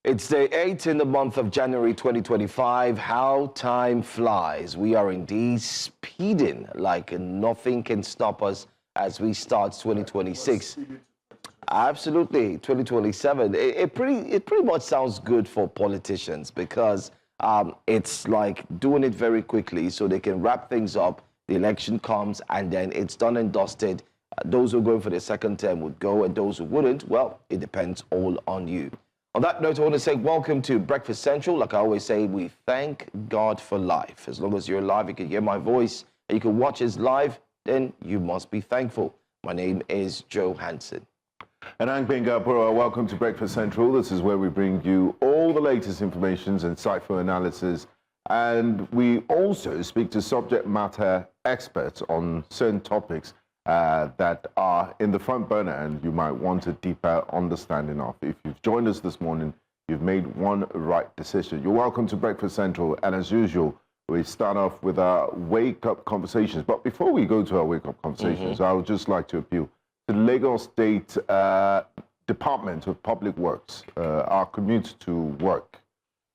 It's day 8 in the month of January 2025. How time flies. We are indeed speeding like nothing can stop us as we start 2026. Absolutely, 2027. It pretty much sounds good for politicians because it's like doing it very quickly so they can wrap things up. The election comes and then it's done and dusted. Those who are going for the second term would go, and those who wouldn't, well, it depends all on you. On that note, I want to say welcome to Breakfast Central. Like I always say, we thank God for life. As long as you're alive, you can hear my voice, and you can watch us live, then you must be thankful. My name is Joe Hansen. And I'm Gbenga and Joe. Welcome to Breakfast Central. This is where we bring you all the latest information and insightful analysis. And we also speak to subject matter experts on certain topics that are in the front burner and you might want a deeper understanding of. If you've joined us this morning, you've made one right decision. You're welcome to Breakfast Central, and as usual, we start off with our wake-up conversations. But before we go to our wake-up conversations, I would just like to appeal to the Lagos State Department of Public Works, our commute to work.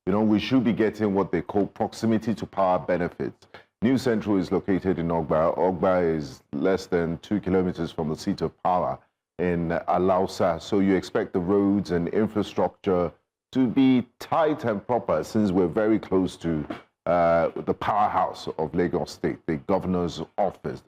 You know, we should be getting what they call proximity to power benefits. New Central is located in Ogba. Ogba is less than 2 kilometers from the seat of power in Alausa. So you expect the roads and infrastructure to be tight and proper since we're very close to the powerhouse of Lagos State, the governor's office.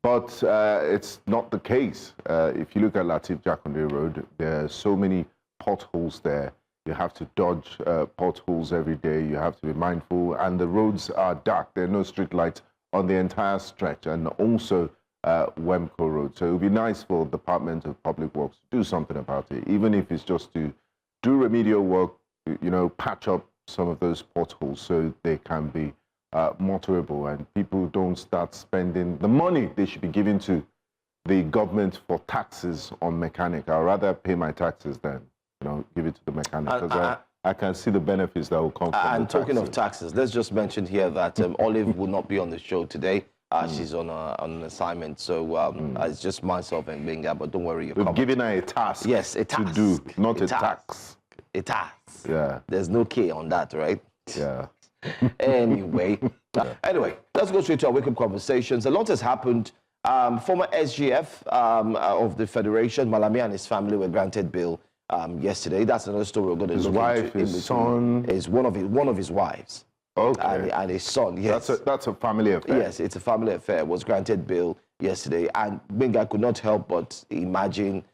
But it's not the case. If you look at Latif Jakonde Road, there are so many potholes there. You have to dodge potholes every day. You have to be mindful. And the roads are dark. There are no street lights on the entire stretch, and also Wemco Road. So it would be nice for the Department of Public Works to do something about it, even if it's just to do remedial work, you know, patch up some of those potholes so they can be motorable and people don't start spending the money they should be giving to the government for taxes on mechanic. I'd rather pay my taxes than, you know, give it to the mechanic, because I can see the benefits that will come from And talking of taxes, let's just mention here that Olive will not be on the show today. She's on an assignment, so it's just myself and Gbenga, but don't worry. We're giving her a task. Yes, a task. To do, not a tax. A task. Yeah. There's no K on that, right? Yeah. Anyway, let's go straight to our wake-up conversations. A lot has happened. Former SGF of the Federation, Malami, and his family were granted bail yesterday. That's another story we're going to look into. His wife, his son, is one of his wives. Okay. And his son. Yes. That's a family affair. Yes, it's a family affair. Was granted bail yesterday, and Gbenga could not help but imagine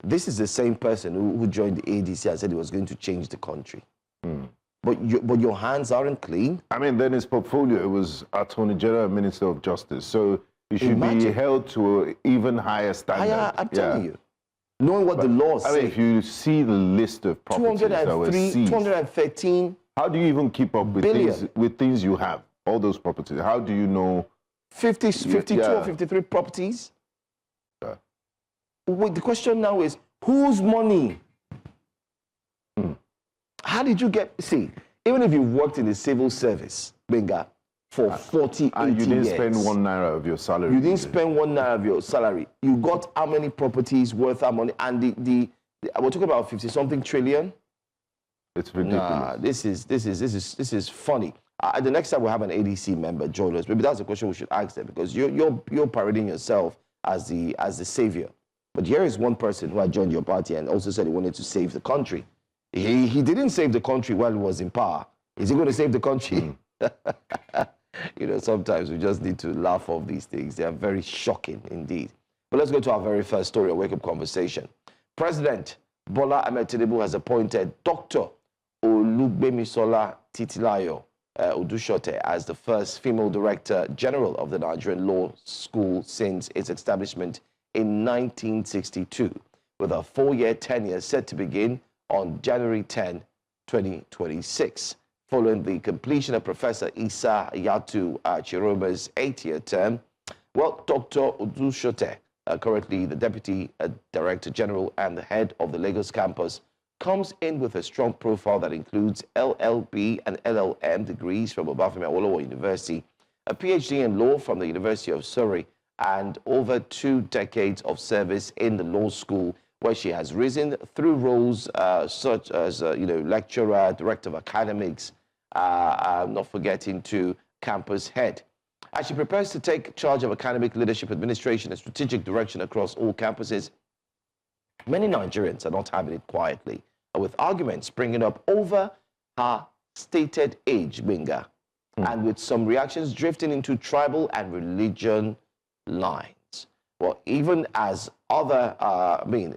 this is the same person who joined the ADC and said he was going to change the country. But your hands aren't clean. I mean, then his portfolio was Attorney-General and Minister of Justice, so he should be held to an even higher standard. I'm telling you. Knowing what the laws say. I mean, if you see the list of properties that were seized, 213 how do you even keep up with things you have, all those properties? How do you know? 52 or 53 properties? Yeah. Wait, the question now is, whose money? How did you get, see, even if you worked in the civil service, Gbenga, for 40, 80 and you didn't years, spend 1 naira of your salary. You didn't spend 1 naira of your salary. You got how many properties worth how money? And we're talking about 50-something trillion. It's ridiculous. Nah, this is funny. The next time we'll have an ADC member join us. Maybe that's a question we should ask them, because you're parading yourself as the savior. But here is one person who had joined your party and also said he wanted to save the country. He didn't save the country while he was in power. Is he going to save the country? You know, sometimes we just need to laugh off these things. They are very shocking indeed. But let's go to our very first story, a wake-up conversation. President Bola Tinubu has appointed Dr. Olugbemisola Titilayo Odushote as the first female Director General of the Nigerian Law School since its establishment in 1962, with a 4-year tenure set to begin on January 10, 2026. Following the completion of Professor Isa Yatu Chiroma's 8-year term, well, Dr. Odushote, currently the Deputy Director General and the head of the Lagos campus, comes in with a strong profile that includes LLB and LLM degrees from Obafemi Awolowo University, a PhD in law from the University of Surrey, and over 2 decades of service in the law school where she has risen through roles such as, lecturer, director of academics, not forgetting to campus head. As she prepares to take charge of academic leadership, administration, and strategic direction across all campuses, many Nigerians are not having it quietly, with arguments springing up over her stated age, Gbenga, and with some reactions drifting into tribal and religion lines. Well, even as other,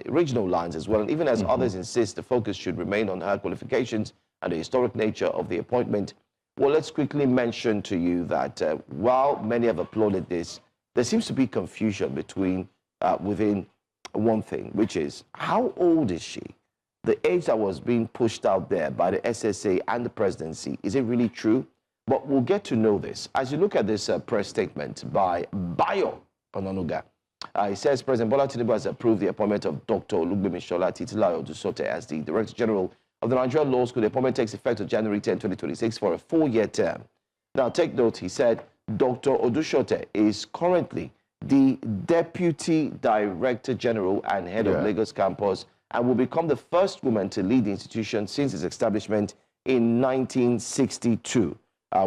regional lines as well, and even as others insist the focus should remain on her qualifications and the historic nature of the appointment. Well, let's quickly mention to you that while many have applauded this, there seems to be confusion within one thing, which is, how old is she? The age that was being pushed out there by the SSA and the presidency, is it really true? But we'll get to know this. As you look at this press statement by Bayo Onanuga, it says President Bola Tinubu has approved the appointment of Dr. Olugbemisola Titilayo Dusote as the Director-General of the Nigerian Law School. The appointment takes effect on January 10, 2026 for a 4-year term. Now, take note, he said Dr. Odusote is currently the Deputy Director General and Head of Lagos Campus and will become the first woman to lead the institution since its establishment in 1962,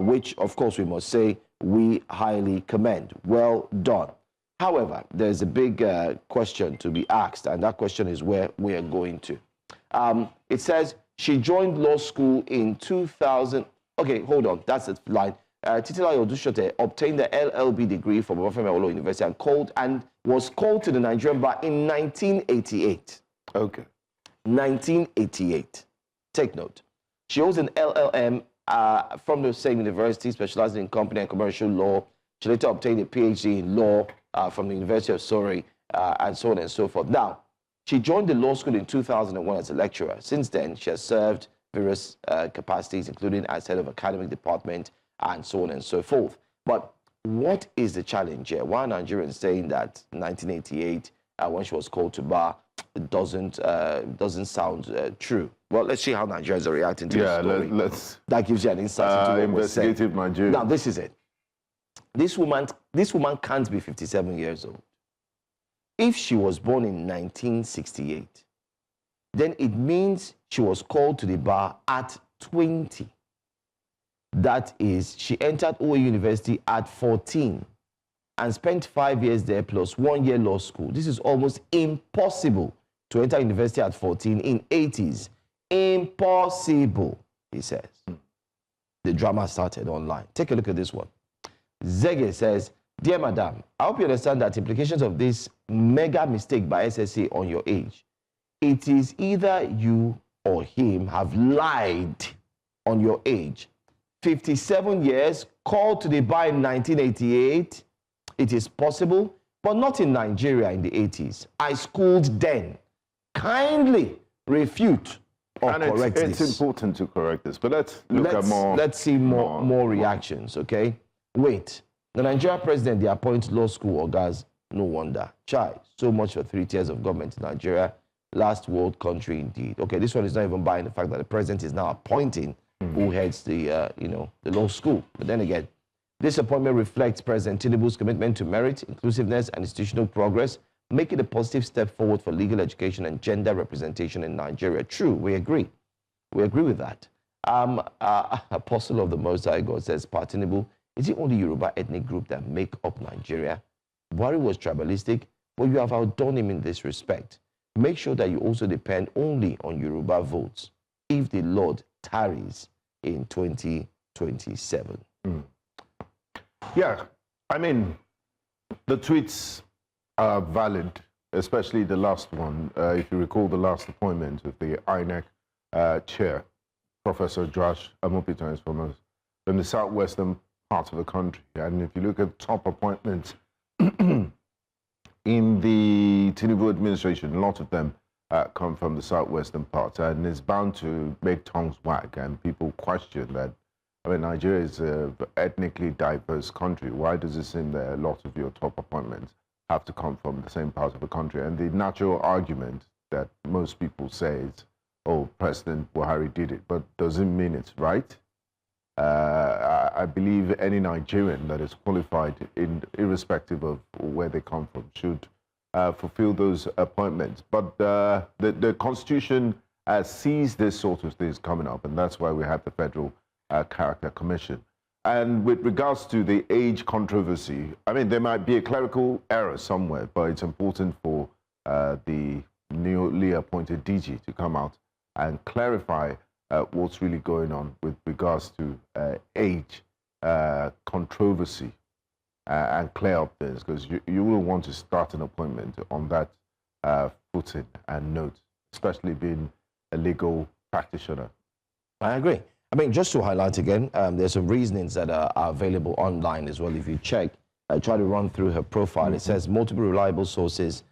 which, of course, we must say we highly commend. Well done. However, there's a big question to be asked, and that question is where we are going to. It says she joined law school in 2000. Okay, hold on. That's the line. Titilayo Odusote obtained the LLB degree from Obafemi University and was called to the Nigerian bar in 1988. Okay. 1988. Take note. She holds an LLM from the same university, specializing in company and commercial law. She later obtained a PhD in law from the University of Surrey, and so on and so forth. Now, she joined the law school in 2001 as a lecturer. Since then, she has served various capacities, including as head of academic department, and so on and so forth. But what is the challenge here? Why are Nigerians saying that 1988, when she was called to bar, doesn't sound true? Well, let's see how Nigerians are reacting to this story. Let's. That gives you an insight into what we're saying. Investigative Nigeria. Now, this is it. This woman can't be 57 years old. If she was born in 1968, then it means she was called to the bar at 20. That is, she entered OA University at 14 and spent 5 years there plus 1 year law school. This is almost impossible to enter university at 14 in 80s. Impossible, he says. The drama started online. Take a look at this one. Zege says, "Dear Madam, I hope you understand that implications of this mega mistake by SSA on your age. It is either you or him have lied on your age. 57 years, called to the bar in 1988. It is possible, but not in Nigeria in the 80s. I schooled then. Kindly refute or correct this." It's important to correct this, but let's see more reactions, okay? Wait, the Nigerian president, they appoint law school orgas, no wonder. Chai, so much for 3 tiers of government in Nigeria. Last world country indeed. Okay, this one is not even buying the fact that the president is now appointing who heads the law school. But then again, this appointment reflects President Tinubu's commitment to merit, inclusiveness, and institutional progress, making a positive step forward for legal education and gender representation in Nigeria. True, we agree. We agree with that. Apostle of the Most High God says, "Pa Tinubu, is it only Yoruba ethnic group that make up Nigeria? Buhari was tribalistic, but you have outdone him in this respect. Make sure that you also depend only on Yoruba votes if the Lord tarries in 2027. Yeah, I mean, the tweets are valid, especially the last one. If you recall the last appointment of the INEC chair, Professor Josh Amopito is from the southwestern part of the country. And if you look at top appointments in the Tinubu administration, a lot of them come from the southwestern part, and it's bound to make tongues wag, and people question that. I mean, Nigeria is an ethnically diverse country. Why does it seem that a lot of your top appointments have to come from the same part of the country? And the natural argument that most people say is, oh, President Buhari did it, but doesn't mean it's right. I believe any Nigerian that is qualified, irrespective of where they come from, should fulfill those appointments. But the Constitution sees this sort of things coming up, and that's why we have the Federal Character Commission. And with regards to the age controversy, I mean, there might be a clerical error somewhere, but it's important for the newly appointed DG to come out and clarify what's really going on with regards to age controversy and clear up things, because you will want to start an appointment on that footing and note, especially being a legal practitioner. I agree. I mean, just to highlight again, there's some reasonings that are available online as well. If you check, I try to run through her profile. It says multiple reliable sources,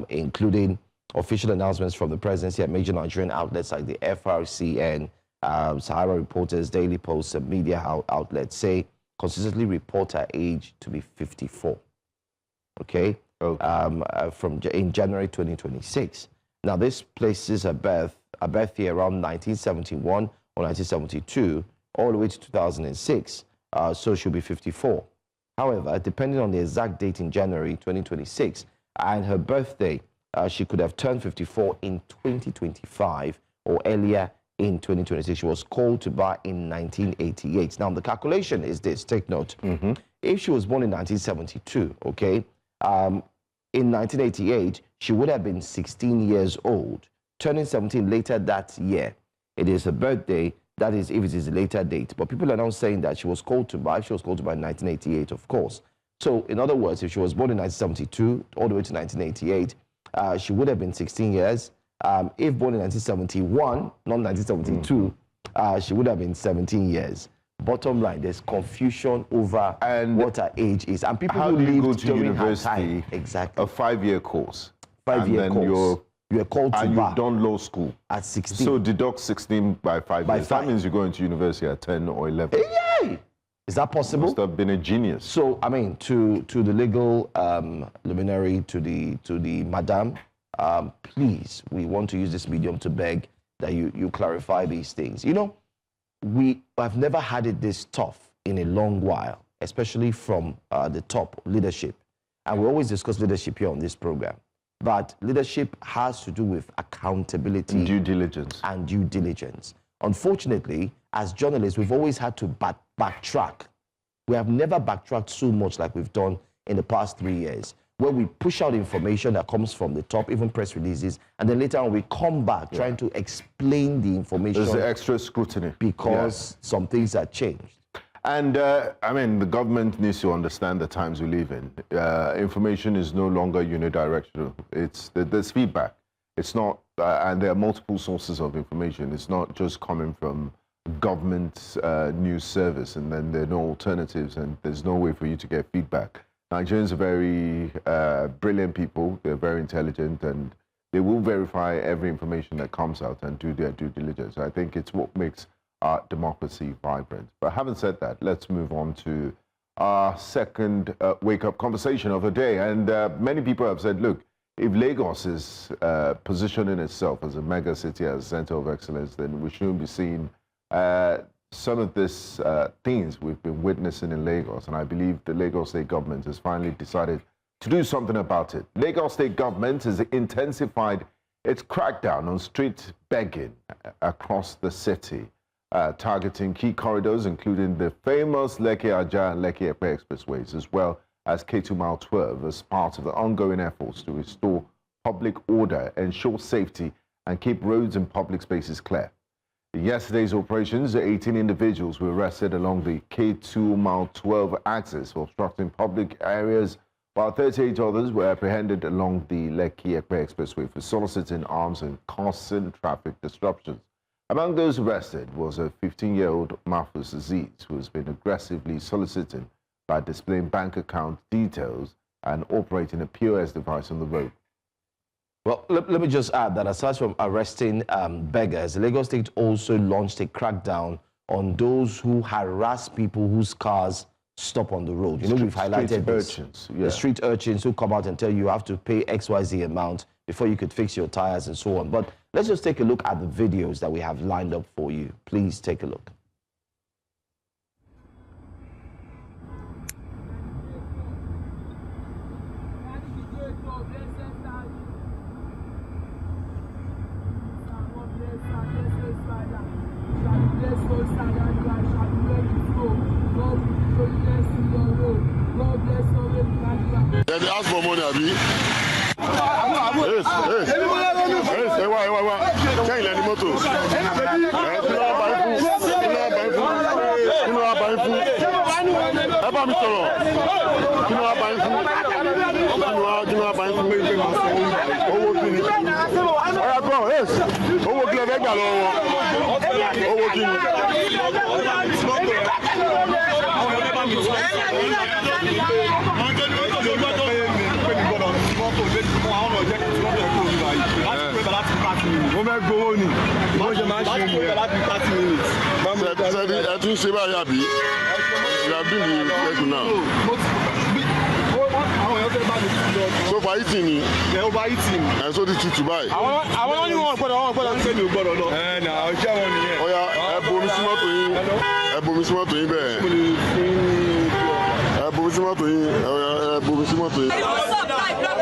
including official announcements from the presidency at major Nigerian outlets like the FRCN, Sahara Reporters, Daily Post, and media outlets say consistently report her age to be 54. Okay? In January 2026. Now, this places her birth year around 1971 or 1972, all the way to 2006, so she'll be 54. However, depending on the exact date in January 2026 and her birthday, she could have turned 54 in 2025 or earlier in 2026. She was called to bar in 1988. Now, the calculation is this, take note. If she was born in 1972, okay, in 1988, she would have been 16 years old, turning 17 later that year. It is her birthday, that is if it is a later date. But people are now saying that she was called to bar. She was called to bar in 1988, of course. So, in other words, if she was born in 1972 all the way to 1988, she would have been 16 years. If born in 1971, not 1972, she would have been 17 years. Bottom line, there's confusion over what her age is. And people who live during her time, exactly, a 5-year course. 5-year course. You're called to bar. And you've done law school. At 16. So deduct 16 by 5 years. That means you're going to university at 10 or 11. Yay! Is that possible? You must have been a genius. So, I mean, to the legal luminary, to the madam, please, we want to use this medium to beg that you clarify these things. You know, we have never had it this tough in a long while, especially from the top leadership. And we always discuss leadership here on this program. But leadership has to do with accountability. And due diligence. And due diligence. Unfortunately, as journalists, we've always had to backtrack. We have never backtracked so much like we've done in the past 3 years, where we push out information that comes from the top, even press releases, and then later on we come back trying to explain the information. There's the extra scrutiny. Because some things have changed. And, I mean, the government needs to understand the times we live in. Information is no longer unidirectional. There's feedback. It's not, and there are multiple sources of information. It's not just coming from government news service, and then there are no alternatives, and there's no way for you to get feedback. Nigerians are very brilliant people. They're very intelligent, and they will verify every information that comes out and do their due diligence. I think it's what makes our democracy vibrant. But having said that, let's move on to our second wake-up conversation of the day. And many people have said, look, if Lagos is positioning itself as a mega city, as a center of excellence, then we shouldn't be seeing some of these things we've been witnessing in Lagos. And I believe the Lagos State government has finally decided to do something about it. Lagos State government has intensified its crackdown on street begging across the city, targeting key corridors, including the famous Lekki-Ajah and Lekki-Epe expressways, as well as K2 Mile 12, as part of the ongoing efforts to restore public order, ensure safety, and keep roads and public spaces clear. In yesterday's operations, 18 individuals were arrested along the K2 Mile 12 axis for obstructing public areas, while 38 others were apprehended along the Lekki-Epe expressway for soliciting arms and causing traffic disruptions. Among those arrested was a 15-year-old Mahfouz Aziz, who has been aggressively soliciting by displaying bank account details and operating a POS device on the road. Well, let me just add that aside from arresting beggars, Lagos State also launched a crackdown on those who harass people whose cars stop on the road. You know, we've highlighted this. The street urchins who come out and tell you have to pay XYZ amount before you could fix your tires and so on. But let's just take a look at the videos that we have lined up for you. Please take a look. They ask for money, Abi. Yes. Why? Change the motor. So by eating, overeating, and so the two to buy. I want you to put on. Now, I can't. Oh yeah, I promise you to him. I promise you to him. I promise you to him. I promise you to him.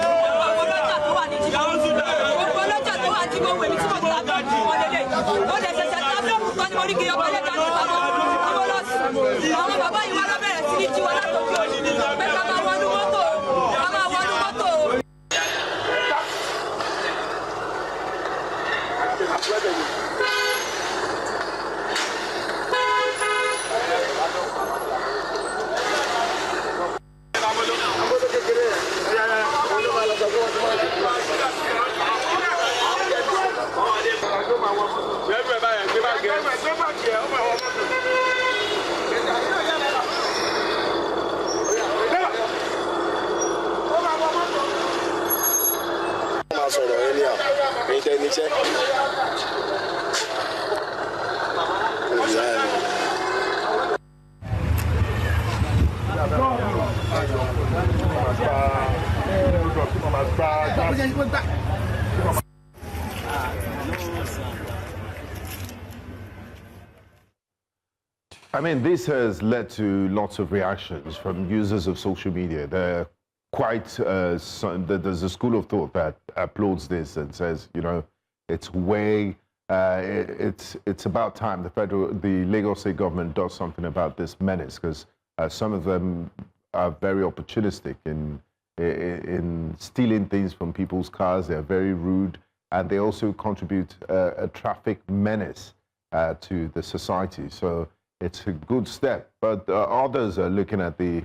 I mean, this has led to lots of reactions from users of social media. They're quite, there's a school of thought that applauds this and says, you know, it's way, it's about time the Lagos State government does something about this menace, because some of them are very opportunistic in stealing things from people's cars. They're very rude, and they also contribute a traffic menace to the society. So it's a good step, but others are looking at the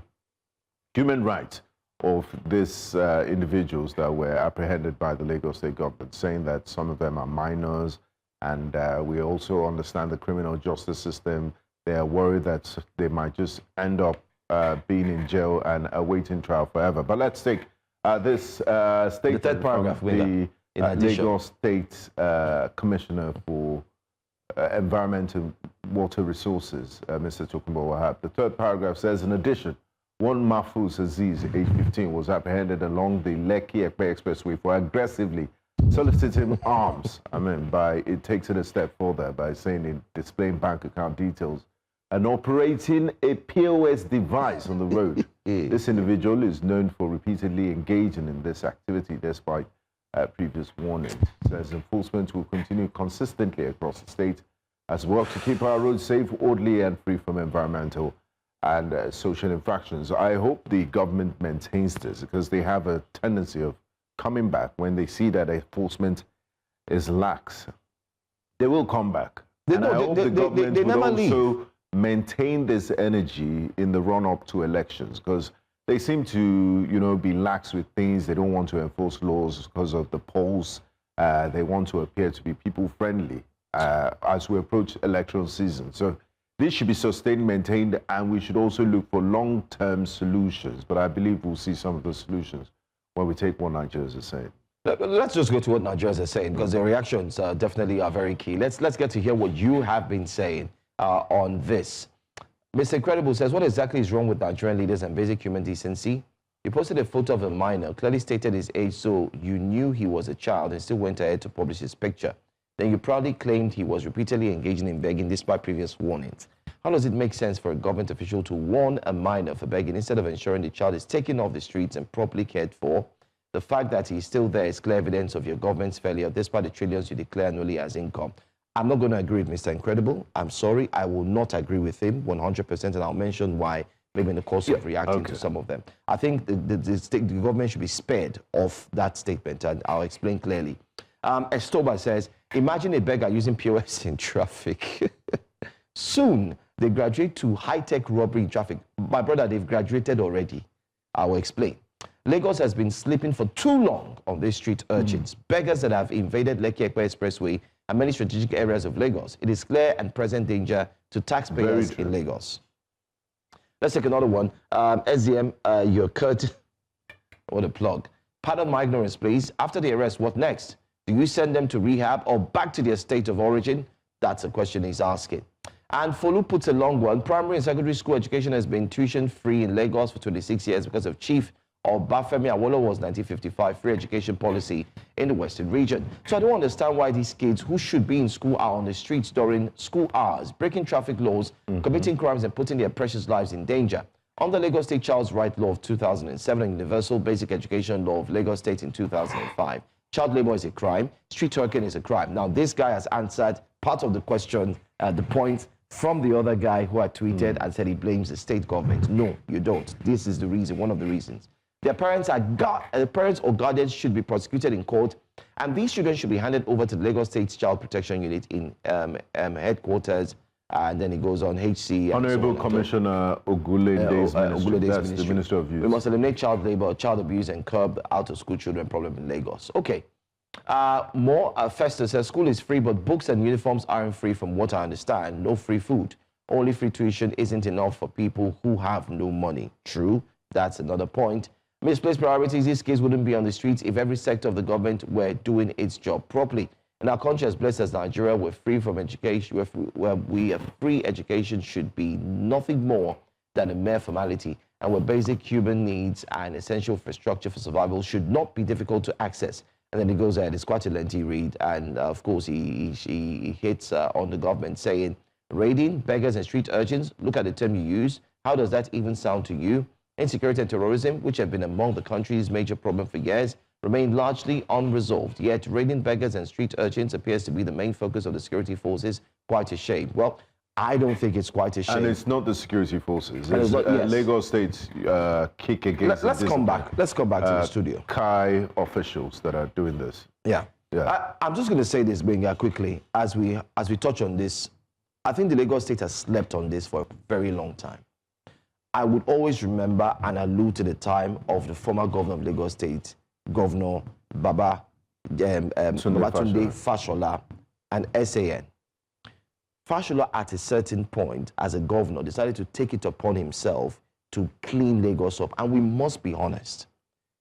human rights of these individuals that were apprehended by the Lagos State government, saying that some of them are minors, and we also understand the criminal justice system. They are worried that they might just end up being in jail and awaiting trial forever. But let's take this statement the third paragraph from the Lagos State Commissioner for Environment and Water Resources, Mr. Tokunbo Wahab. The third paragraph says, in addition, one Mahfouz Aziz, age 15, was apprehended along the Lekki-Ekpe Expressway for aggressively soliciting arms. It takes it a step further by saying in displaying bank account details and operating a POS device on the road. This individual is known for repeatedly engaging in this activity despite previous warnings. It says enforcement will continue consistently across the state as well to keep our roads safe, orderly, and free from environmental and social infractions. I hope the government maintains this, because they have a tendency of coming back when they see that enforcement is lax. They will come back. I hope the government will also maintain this energy in the run-up to elections, because they seem to, you know, be lax with things. They don't want to enforce laws because of the polls. They want to appear to be people-friendly as we approach election season. So this should be sustained, maintained, and we should also look for long-term solutions. But I believe we'll see some of the solutions when we take what Nigerians are saying. Let's just go to what Nigerians are saying, because their reactions definitely are very key. Let's get to hear what you have been saying on this. Mr. Incredible says, what exactly is wrong with Nigerian leaders and basic human decency? You posted a photo of a minor, clearly stated his age, so you knew he was a child and still went ahead to publish his picture. Then you proudly claimed he was repeatedly engaging in begging despite previous warnings. How does it make sense for a government official to warn a minor for begging instead of ensuring the child is taken off the streets and properly cared for? The fact that he's still there is clear evidence of your government's failure, despite the trillions you declare annually as income. I'm not going to agree with Mr. Incredible. I'm sorry. I will not agree with him 100%, and I'll mention why maybe in the course of reacting to some of them. I think the government should be spared of that statement, and I'll explain clearly. Estoba says, imagine a beggar using POS in traffic. Soon, they graduate to high-tech robbery in traffic. My brother, they've graduated already. I will explain. Lagos has been sleeping for too long on these street urchins. Beggars that have invaded Lekki Ekpe Expressway and many strategic areas of Lagos. It is clear and present danger to taxpayers in Lagos. Let's take another one. SDM, your curtain. What a plug. Pardon my ignorance, please. After the arrest, what next? Do you send them to rehab or back to their state of origin? That's a question he's asking. And Folu puts a long one. Primary and secondary school education has been tuition-free in Lagos for 26 years because of Chief Obafemi Awolowo's 1955 free education policy in the Western region. So I don't understand why these kids who should be in school are on the streets during school hours, breaking traffic laws, committing crimes and putting their precious lives in danger. Under Lagos State Child's Right Law of 2007 and Universal Basic Education Law of Lagos State in 2005, child labor is a crime, street twerking is a crime. Now, this guy has answered part of the question, the point from the other guy who had tweeted and said he blames the state government. No, you don't. This is the reason, one of the reasons. Their parents or guardians should be prosecuted in court, and these children should be handed over to the Lagos State Child Protection Unit in headquarters, and then it goes on HC. Honorable Commissioner Ogulede's ministry. That's the Minister of Youth. We must eliminate child labor, child abuse, and curb the out-of-school children problem in Lagos. Okay. Festus says, school is free, but books and uniforms aren't free from what I understand. No free food. Only free tuition isn't enough for people who have no money. True. That's another point. Misplaced priorities. This case wouldn't be on the streets if every sector of the government were doing its job properly. And our country, as blessed as Nigeria, we're free from education, where we have free education should be nothing more than a mere formality, and where basic human needs and essential infrastructure for survival should not be difficult to access. And then he goes ahead. It's quite a lengthy read, and of course he hits on the government, saying, raiding beggars and street urchins. Look at the term you use. How does that even sound to you? Insecurity and terrorism, which have been among the country's major problems for years, remain largely unresolved. Yet raiding beggars and street urchins appears to be the main focus of the security forces. Quite a shame. Well, I don't think it's quite a shame. And it's not the security forces. It's Lagos State's kick against. Let's come back to the studio. Kai officials that are doing this. Yeah. I'm just going to say this, Gbenga, quickly as we touch on this. I think the Lagos State has slept on this for a very long time. I would always remember and allude to the time of the former governor of Lagos State, Governor Babatunde Fashola, and SAN. Fashola, at a certain point, as a governor, decided to take it upon himself to clean Lagos up. And we must be honest.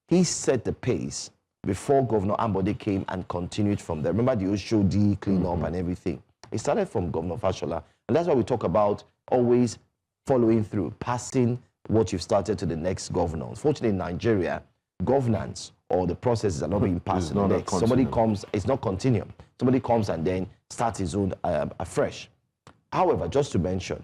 He set the pace before Governor Ambode came and continued from there. Remember the Oshodi cleanup and everything. It started from Governor Fashola. And that's why we talk about always following through, passing what you've started to the next governor. Unfortunately, in Nigeria, governance or the processes are not being passed to the next. Somebody comes, it's not continuum. Somebody comes and then starts his own afresh. However, just to mention,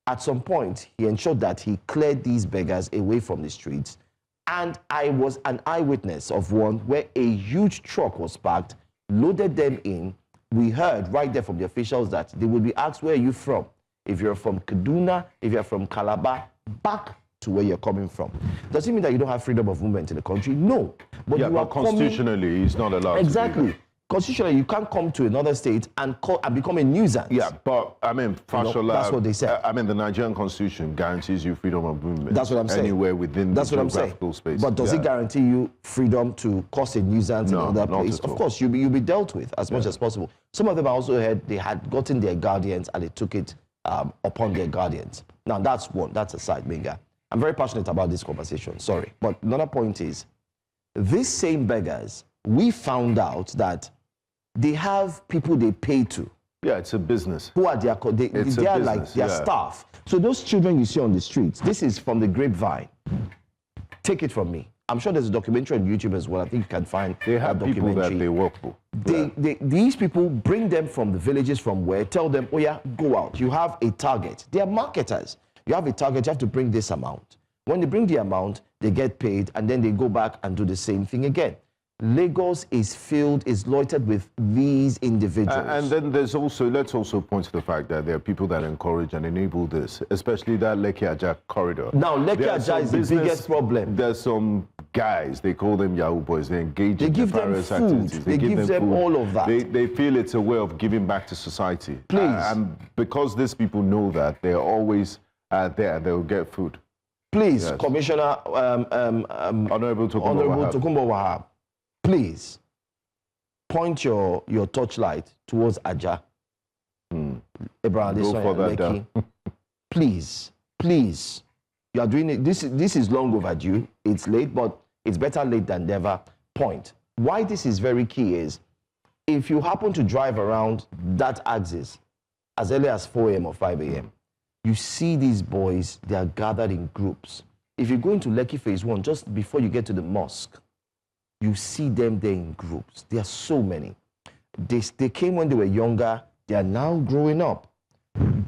at some point, he ensured that he cleared these beggars away from the streets. And I was an eyewitness of one where a huge truck was parked, loaded them in. We heard right there from the officials that they would be asked, where are you from? If you're from Kaduna, if you're from Calabar, back to where you're coming from. Does it mean that you don't have freedom of movement in the country? No. But you are constitutionally, he's not allowed exactly. To constitutionally, you can't come to another state and become a nuisance. Yeah, but I mean, Fashola, that's what they said. I mean, the Nigerian constitution guarantees you freedom of movement. That's what I'm saying. Anywhere within the geographical space. But does it guarantee you freedom to cause a nuisance in another place? Of course, you'll be dealt with as much as possible. Some of them also heard they had gotten their guardians and they took it upon their guardians. Now, that's one. That's a side, Gbenga. I'm very passionate about this conversation. Sorry. But another point is, these same beggars, we found out that they have people they pay to. Yeah, it's a business. Who are they are like their staff. So those children you see on the streets, this is from the grapevine. Take it from me. I'm sure there's a documentary on YouTube as well. I think you can find they have people that they work for. These people bring them from the villages from where, tell them, oh yeah, go out. You have a target. They are marketers. You have a target, you have to bring this amount. When they bring the amount, they get paid, and then they go back and do the same thing again. Lagos is loitered with these individuals. And then let's also point to the fact that there are people that encourage and enable this, especially that Lekki-Ajah corridor. Now, Lekki-Ajah is the biggest problem. There's some guys, they call them Yahoo boys, they engage in nefarious activities. They give them food. All of that. They feel it's a way of giving back to society. Please. And because these people know that, they're always there, they'll get food. Please, yes. Commissioner Honorable Tokunbo Wahab, please point your torchlight towards Ajah. Abraham, go further down. Please. You are doing it. This is long overdue. It's late, but it's better late than never. Point. Why this is very key is, if you happen to drive around that axis as early as 4 a.m. or 5 a.m., you see these boys, they are gathered in groups. If you go into Lekki Phase 1, just before you get to the mosque, you see them there in groups. There are so many. They came when they were younger. They are now growing up.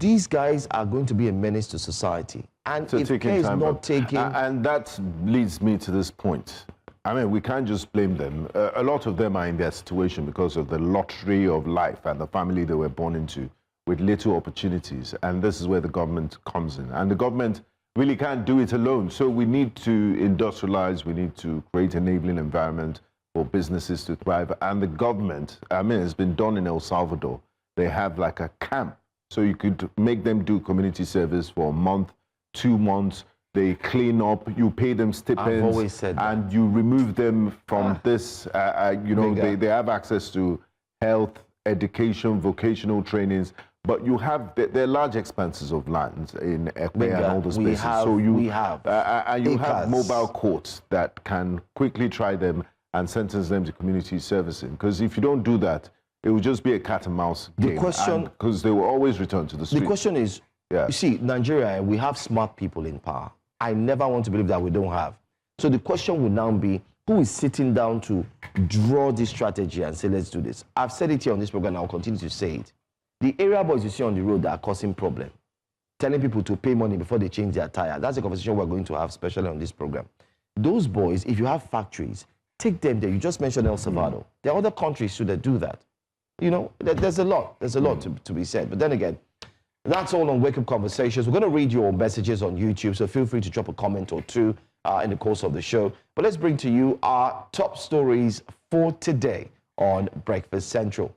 These guys are going to be a menace to society. And if care is not taken... And that leads me to this point. I mean, we can't just blame them. A lot of them are in their situation because of the lottery of life and the family they were born into, with little opportunities. And this is where the government comes in. And the government really can't do it alone. So we need to industrialize, we need to create an enabling environment for businesses to thrive. And the government, I mean, it's been done in El Salvador. They have like a camp. So you could make them do community service for a month, 2 months. They clean up, you pay them stipends. I've always said that. And you remove them from this, you know, they have access to health, education, vocational trainings. But you have, there are large expanses of land in Ekpe and all those places. And you have mobile courts that can quickly try them and sentence them to community servicing. Because if you don't do that, it will just be a cat and mouse game. The question, because they will always return to the street. The question is, you see, Nigeria, we have smart people in power. I never want to believe that we don't have. So the question will now be, who is sitting down to draw this strategy and say, let's do this? I've said it here on this program, and I'll continue to say it. The area boys you see on the road that are causing problems, telling people to pay money before they change their tire, that's a conversation we're going to have, especially on this program. Those boys, if you have factories, take them there. You just mentioned El Salvador. There are other countries too that do that. You know, there's a lot to be said. But then again, that's all on Wake Up Conversations. We're going to read your messages on YouTube, so feel free to drop a comment or two in the course of the show. But let's bring to you our top stories for today on Breakfast Central.